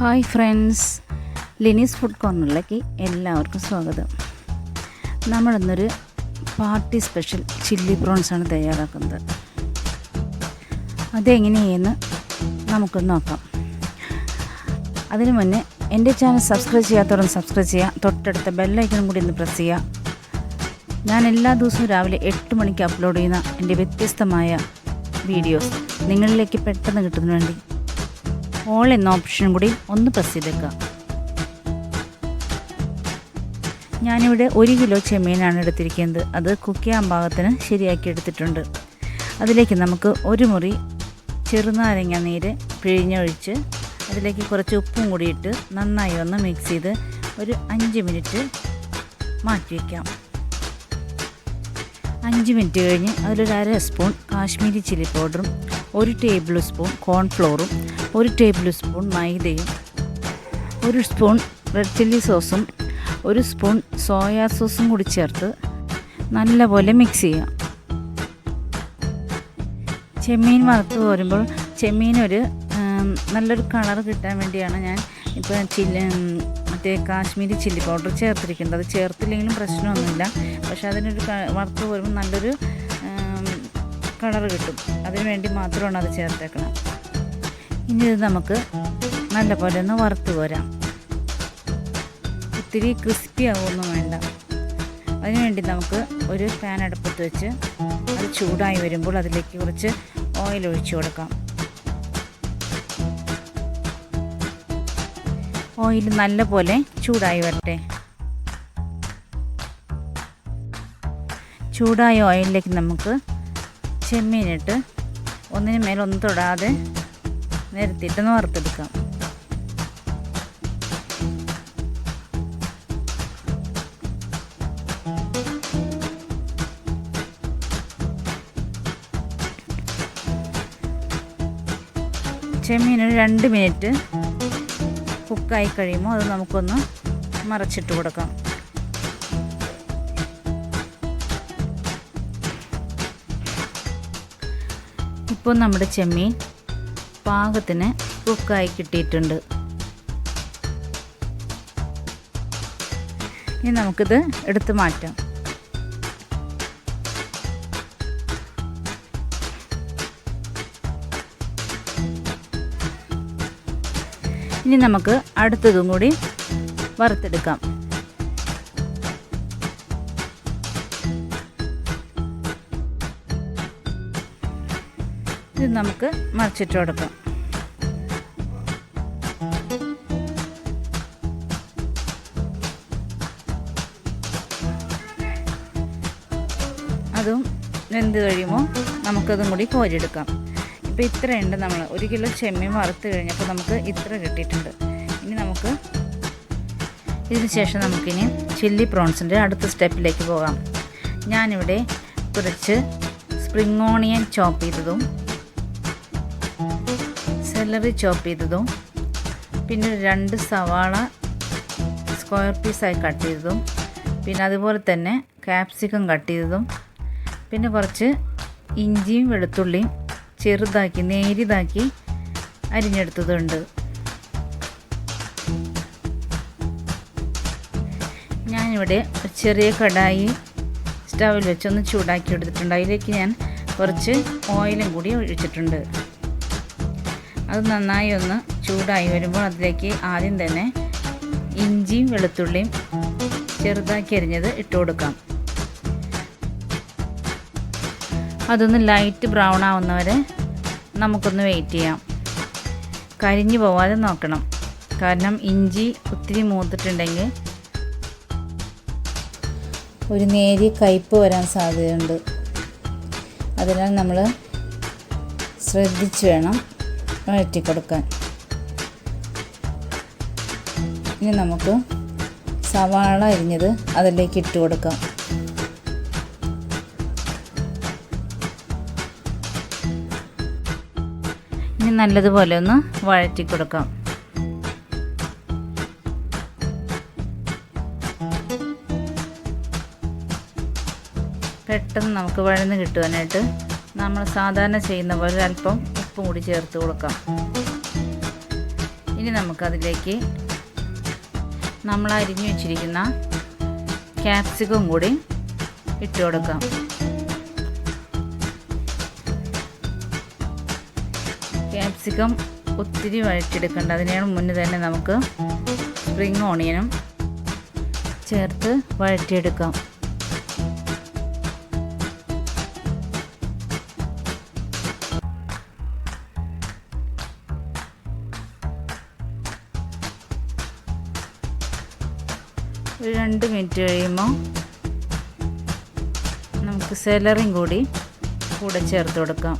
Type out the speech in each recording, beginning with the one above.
Hi friends, ലിനീസ് food കോർണറിലേക്ക് എല്ലാവർക്കും സ്വാഗതം. നമ്മളിന്നൊരു party special chilli പ്രോൺസാണ് തയ്യാറാക്കുന്നത്. അതെങ്ങനെയെന്ന് നമുക്കൊന്ന് നോക്കാം. അതിനു മുന്നേ എൻ്റെ ചാനൽ സബ്സ്ക്രൈബ് ചെയ്യാത്തവരൊന്ന് സബ്സ്ക്രൈബ് ചെയ്യുക. തൊട്ടടുത്ത ബെല്ലൈക്കണും കൂടി ഒന്ന് പ്രസ് ചെയ്യുക. ഞാൻ എല്ലാ ദിവസവും രാവിലെ 8 മണിക്ക് അപ്ലോഡ് ചെയ്യുന്ന എൻ്റെ വ്യത്യസ്തമായ വീഡിയോസ് നിങ്ങളിലേക്ക് പെട്ടെന്ന് കിട്ടുന്നതിന് വേണ്ടി ഓൾ എന്ന ഓപ്ഷനും കൂടി ഒന്ന് പ്രസ് ചെയ്തേക്കുക. ഞാനിവിടെ 1 കിലോ ചെമ്മീനാണ് എടുത്തിരിക്കുന്നത്. അത് കുക്ക് ചെയ്യാൻ പാകത്തിന് ശരിയാക്കി എടുത്തിട്ടുണ്ട്. അതിലേക്ക് നമുക്ക് 1 മുറി ചെറുനാരങ്ങ നീര് പിഴിഞ്ഞൊഴിച്ച് അതിലേക്ക് കുറച്ച് ഉപ്പും കൂടി ഇട്ട് നന്നായി ഒന്ന് മിക്സ് ചെയ്ത് ഒരു 5 മിനിറ്റ് മാറ്റി വയ്ക്കാം. 5 മിനിറ്റ് കഴിഞ്ഞ് അതിലൊരു 1/2 സ്പൂൺ കാശ്മീരി ചില്ലി പൗഡറും 1 ടേബിൾ സ്പൂൺ കോൺഫ്ലോറും 1 ടേബിൾ സ്പൂൺ മൈദയും 1 സ്പൂൺ റെഡ് ചില്ലി സോസും 1 സ്പൂൺ സോയാ സോസും കൂടി ചേർത്ത് നല്ലപോലെ മിക്സ് ചെയ്യാം. ചെമ്മീൻ വറുത്ത് കോരുമ്പോൾ ചെമ്മീനൊരു നല്ലൊരു കളർ കിട്ടാൻ വേണ്ടിയാണ് ഞാൻ ഇപ്പോൾ മറ്റേ കാശ്മീരി ചില്ലി പൗഡർ ചേർത്തിരിക്കുന്നത്. അത് ചേർത്തില്ലെങ്കിലും പ്രശ്നമൊന്നുമില്ല, പക്ഷേ അതിനൊരു വറുത്ത് കോരുമ്പോൾ നല്ലൊരു കളർ കിട്ടും. അതിന് വേണ്ടി മാത്രമാണ് അത് ചേർത്തേക്കണം. ഇനി ഇത് നമുക്ക് നല്ലപോലെ ഒന്ന് വറുത്ത് കോരാം. ഒത്തിരി ക്രിസ്പി ആവുമൊന്നും വേണ്ട. അതിനുവേണ്ടി നമുക്ക് ഒരു പാൻ അടുപ്പത്ത് വെച്ച് അത് ചൂടായി വരുമ്പോൾ അതിലേക്ക് കുറച്ച് ഓയിൽ ഒഴിച്ചു കൊടുക്കാം. ഓയിൽ നല്ലപോലെ ചൂടായി വരട്ടെ. ചൂടായ ഓയിലിലേക്ക് നമുക്ക് ചെമ്മീനിട്ട് ഒന്നിന് മേലെ ഒന്നും തൊടാതെ നിരത്തിയിട്ടൊന്ന് വറുത്തെടുക്കാം. ചെമ്മീൻ ഒരു 2 മിനിറ്റ് കുക്കായി കഴിയുമ്പോൾ അത് നമുക്കൊന്ന് മറച്ചിട്ട് കൊടുക്കാം. ഇപ്പോൾ നമ്മുടെ ചെമ്മീൻ പാകത്തിന് കുക്കായി കിട്ടിയിട്ടുണ്ട്. ഇനി നമുക്കിത് എടുത്ത് മാറ്റാം. ഇനി നമുക്ക് അടുത്തതും കൂടി വറുത്തെടുക്കാം. ഇത് നമുക്ക് മറിച്ചിട്ട് കൊടുക്കാം. അതും വെന്ത് കഴിയുമ്പോൾ നമുക്കതും കൂടി കോരിയെടുക്കാം. ഇപ്പോൾ ഇത്രയുണ്ട്. നമ്മൾ 1 കിലോ ചെമ്മീൻ വറുത്ത് കഴിഞ്ഞപ്പോൾ നമുക്ക് ഇത്ര കിട്ടിയിട്ടുണ്ട്. ഇനി നമുക്ക് ഇതിന് ശേഷം നമുക്കിനി ചില്ലി പ്രോൺസിൻ്റെ അടുത്ത സ്റ്റെപ്പിലേക്ക് പോകാം. ഞാനിവിടെ കുറച്ച് സ്പ്രിംഗ് ഓണിയൻ ചോപ്പ് ചെയ്തതും സെലറി ചോപ്പ് ചെയ്തതും പിന്നെ 2 സവാള സ്ക്വയർ പീസായി കട്ട് ചെയ്തതും പിന്നെ അതുപോലെ തന്നെ ക്യാപ്സിക്കം കട്ട് ചെയ്തതും പിന്നെ കുറച്ച് ഇഞ്ചിയും വെളുത്തുള്ളിയും ചെറുതാക്കി നേരിയതാക്കി അരിഞ്ഞെടുത്തതുണ്ട്. ഞാനിവിടെ ഒരു ചെറിയ കടായി സ്റ്റവിൽ വെച്ചൊന്ന് ചൂടാക്കി എടുത്തിട്ടുണ്ട്. അതിലേക്ക് ഞാൻ കുറച്ച് ഓയിലും കൂടി ഒഴിച്ചിട്ടുണ്ട്. അത് നന്നായി ഒന്ന് ചൂടായി വരുമ്പോൾ അതിലേക്ക് ആദ്യം തന്നെ ഇഞ്ചിയും വെളുത്തുള്ളിയും ചെറുതാക്കി അരിഞ്ഞത് ഇട്ട് കൊടുക്കാം. അതൊന്ന് ലൈറ്റ് ബ്രൗൺ ആവുന്നവരെ നമുക്കൊന്ന് വെയിറ്റ് ചെയ്യാം. കരിഞ്ഞു പോവാതെ നോക്കണം. കാരണം ഇഞ്ചി ഒത്തിരി മൂത്തിട്ടുണ്ടെങ്കിൽ ഒരു നേരിയ കയ്പ്പ് വരാൻ സാധ്യതയുണ്ട്. അതിനാൽ നമ്മൾ ശ്രദ്ധിച്ച് വേണം വഴറ്റി കൊടുക്കാൻ. ഇനി നമുക്ക് സവാള അരിഞ്ഞത് അതിലേക്ക് ഇട്ട് കൊടുക്കാം. ഇനി നല്ലതുപോലെ ഒന്ന് വഴറ്റി കൊടുക്കാം. പെട്ടെന്ന് നമുക്ക് വഴന്ന് കിട്ടുവാനായിട്ട് നമ്മൾ സാധാരണ ചെയ്യുന്ന പോലെ അല്പം ഉപ്പും കൂടി ചേർത്ത് കൊടുക്കാം. ഇനി നമുക്കതിലേക്ക് നമ്മൾ അരിഞ്ഞു വെച്ചിരിക്കുന്ന ക്യാപ്സിക്കം കൂടി ഇട്ട് കൊടുക്കാം. ക്യാപ്സിക്കം ഒത്തിരി വഴറ്റിയെടുക്കേണ്ട, അതിന് മുന്നേ തന്നെ നമുക്ക് സ്പ്രിംഗ് ഓണിയനും ചേർത്ത് വഴറ്റിയെടുക്കാം. ഒരു 2 മിനിറ്റ് കഴിയുമ്പോൾ നമുക്ക് സെലറിയും കൂടി ചേർത്ത് കൊടുക്കാം.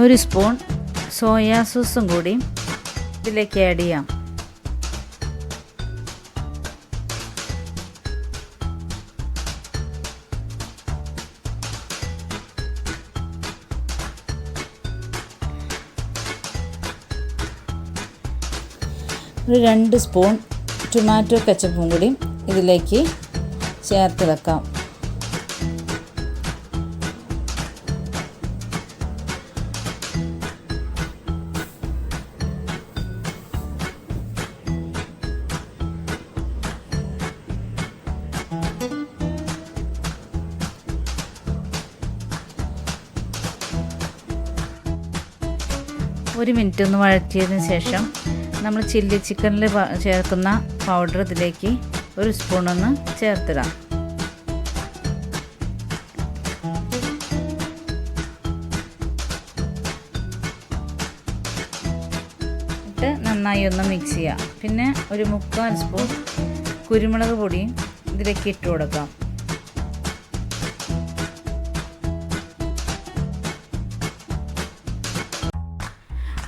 ഒരു സ്പൂൺ സോയാ സോസും കൂടി ഇതിലേക്ക് ആഡ് ചെയ്യാം. ഒരു 2 സ്പൂൺ ടൊമാറ്റോ കെച്ചപ്പും കൂടി ഇതിലേക്ക് ചേർത്ത് വെക്കാം. ഒരു മിനിറ്റ് ഒന്ന് വഴറ്റിയതിന് ശേഷം നമ്മൾ ചില്ലി ചിക്കനിൽ ചേർക്കുന്ന പൗഡർ ഇതിലേക്ക് ഒരു സ്പൂണൊന്ന് ചേർത്തിടാം. ഇട്ട് നന്നായി ഒന്ന് മിക്സ് ചെയ്യാം. പിന്നെ ഒരു 3/4 സ്പൂൺ കുരുമുളക് പൊടിയും ഇതിലേക്ക് ഇട്ട് കൊടുക്കാം.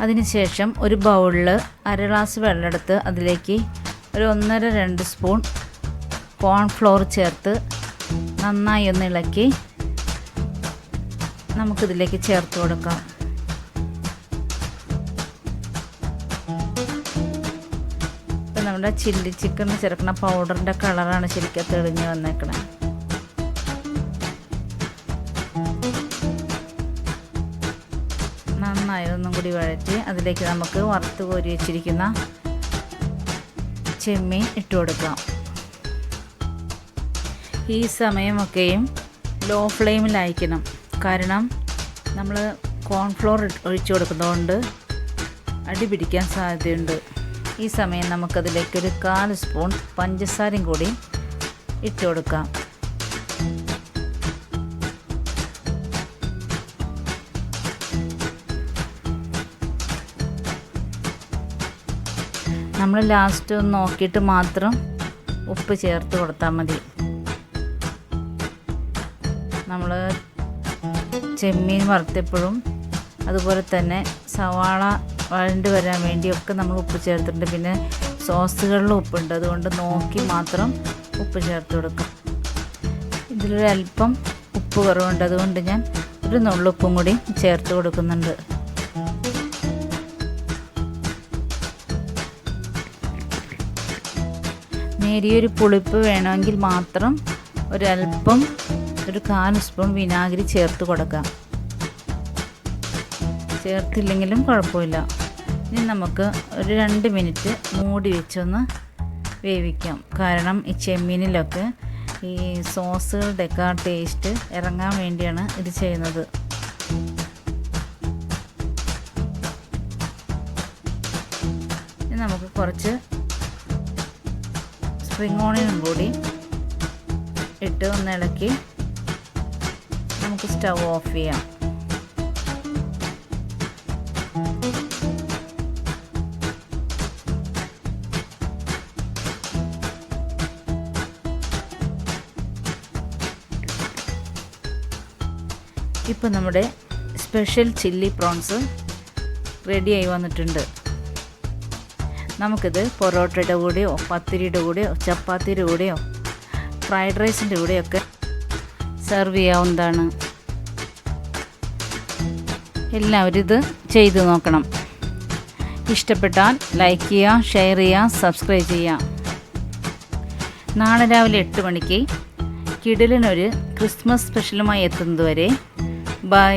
അതിനുശേഷം ഒരു ബൗളിൽ 1/2 ഗ്ലാസ് വെള്ളം എടുത്ത് അതിലേക്ക് ഒരു 1.5-2 സ്പൂൺ കോൺഫ്ലോർ ചേർത്ത് നന്നായി ഒന്ന് ഇളക്കി നമുക്കിതിലേക്ക് ചേർത്ത് കൊടുക്കാം. ഇപ്പം നമ്മുടെ ചില്ലി ചിക്കനിൽ ചേർക്കുന്ന പൗഡറിൻ്റെ കളറാണ് ശരിക്കും തെളിഞ്ഞ് വന്നേക്കണേ. നന്നായി ഒന്നും കൂടി വഴറ്റി അതിലേക്ക് നമുക്ക് വറുത്ത് കോരി വെച്ചിരിക്കുന്ന ചെമ്മീൻ ഇട്ട് കൊടുക്കാം. ഈ സമയമൊക്കെയും ലോ ഫ്ലെയിമിലായിരിക്കണം, കാരണം നമ്മൾ കോൺഫ്ലോർ ഒഴിച്ചു കൊടുക്കുന്നതുകൊണ്ട് അടി പിടിക്കാൻ സാധ്യതയുണ്ട്. ഈ സമയം നമുക്കതിലേക്ക് ഒരു 1/4 സ്പൂൺ പഞ്ചസാരയും കൂടി ഇട്ട് കൊടുക്കാം. നമ്മൾ ലാസ്റ്റ് ഒന്ന് നോക്കിയിട്ട് മാത്രം ഉപ്പ് ചേർത്ത് കൊടുത്താൽ മതി. നമ്മൾ ചെമ്മീൻ വറുത്തപ്പോഴും അതുപോലെ തന്നെ സവാള വഴണ്ട് വരാൻ വേണ്ടിയൊക്കെ നമ്മൾ ഉപ്പ് ചേർത്തിട്ടുണ്ട്. പിന്നെ സോസുകളിലും ഉപ്പുണ്ട്, അതുകൊണ്ട് നോക്കി മാത്രം ഉപ്പ് ചേർത്ത് കൊടുക്കാം. ഇതിലൊരല്പം ഉപ്പ് കുറവുണ്ട്, അതുകൊണ്ട് ഞാൻ ഒരു നുള്ളുപ്പും കൂടി ചേർത്ത് കൊടുക്കുന്നുണ്ട്. നേരിയൊരു പുളിപ്പ് വേണമെങ്കിൽ മാത്രം ഒരല്പം ഒരു 1/4 സ്പൂൺ വിനാഗിരി ചേർത്ത് കൊടുക്കാം. ചേർത്തില്ലെങ്കിലും കുഴപ്പമില്ല. ഇനി നമുക്ക് ഒരു 2 മിനിറ്റ് മൂടി വെച്ചൊന്ന് വേവിക്കാം. കാരണം ഈ ചെമ്മീനിലൊക്കെ ഈ സോസുകളുടെയൊക്കെ ആ ടേസ്റ്റ് ഇറങ്ങാൻ വേണ്ടിയാണ് ഇത് ചെയ്യുന്നത്. ഇനി നമുക്ക് കുറച്ച് സ്പ്രിംഗ് ഓണിയനും കൂടി ഇട്ട് ഒന്ന് ഇളക്കി നമുക്ക് സ്റ്റൗ ഓഫ് ചെയ്യാം. ഇപ്പോൾ നമ്മുടെ സ്പെഷ്യൽ ചില്ലി പ്രോൺസ് റെഡിയായി വന്നിട്ടുണ്ട്. നമുക്കിത് പൊറോട്ടയുടെ കൂടെയോ പത്തിരിയുടെ കൂടെയോ ചപ്പാത്തിയുടെ കൂടെയോ ഫ്രൈഡ് റൈസിൻ്റെ കൂടെയൊക്കെ സെർവ് ചെയ്യാവുന്നതാണ്. എല്ലാവരും ഇത് ചെയ്തു നോക്കണം. ഇഷ്ടപ്പെട്ടാൽ ലൈക്ക് ചെയ്യുക, ഷെയർ ചെയ്യുക, സബ്സ്ക്രൈബ് ചെയ്യുക. നാളെ രാവിലെ 8 മണിക്ക് കിടിലനൊരു ക്രിസ്മസ് സ്പെഷ്യലുമായി എത്തുന്നതുവരെ ബൈ.